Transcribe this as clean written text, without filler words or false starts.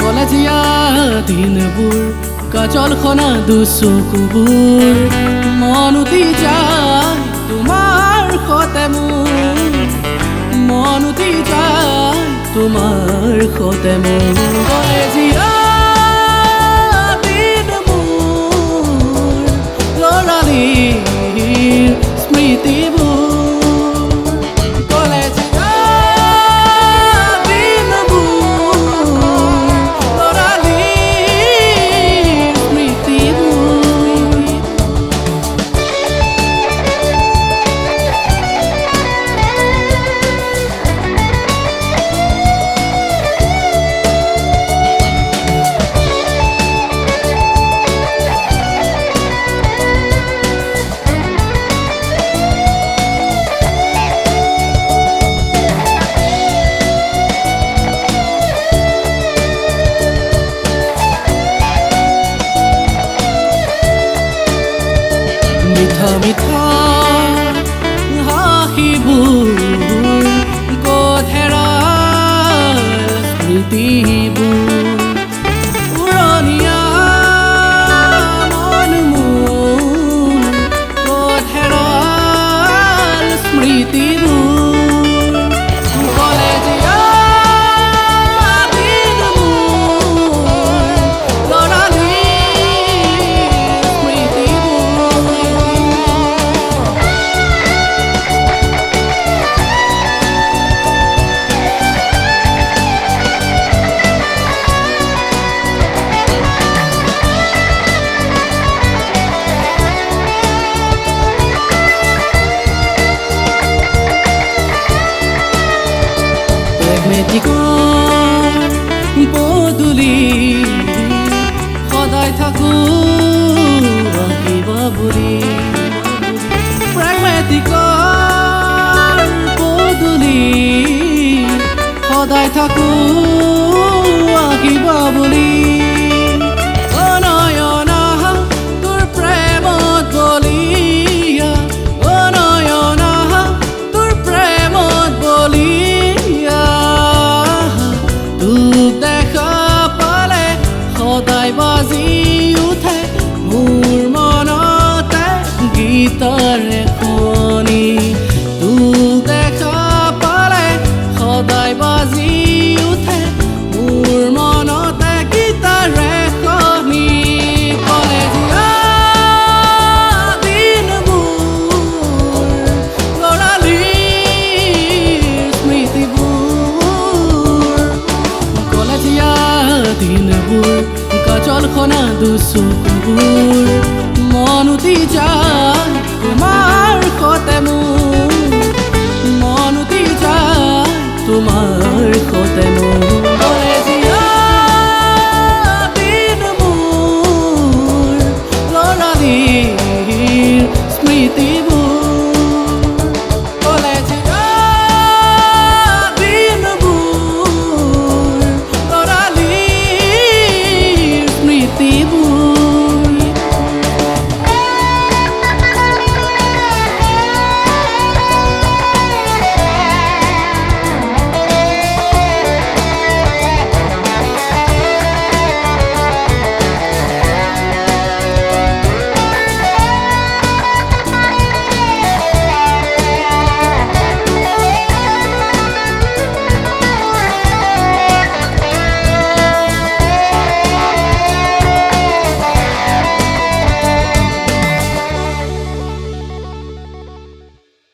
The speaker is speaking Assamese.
কলেজীয়া দিনবোৰ কাজলখনা দুচকুবোৰ মন উঠি যায় তোমাৰ সতে মোৰ মন উঠি যায় তোমাৰ সতে মোৰ কলেজীয়া দিনবোৰ ল'ৰালিৰ স্মৃতিবোৰ মিঠা মিঠা হাঁহিবোৰ ক'ত হেৰাল স্মৃতিবোৰ উৰণীয়া মন মোৰ ক'ত হেৰাল স্মৃতিবোৰ কলেজীয়া মেটিকৰ পদূলি সদায় থাকোঁ আহিবা বুলি প্ৰেগমেটিকৰ পদূলি সদায় থাকোঁ আহিবা বুলি অনয়না তোৰ প্ৰেমত বলিয়া অনয়না তোৰ প্ৰেমত বলিয়া দেখা পালে সদায় বাজি উঠে মোৰ মনতে গীতৰ এখনি তোক দেখা পালে সদায় বাজি উঠে মোৰ মনতে গীতৰ এখনি কলেজীয়া দিনবোৰ ল'ৰালিৰ স্মৃতিবোৰ কলেজীয়া দিনবোৰ কাজলখনা দুচকুবোৰ মন উঠি যায়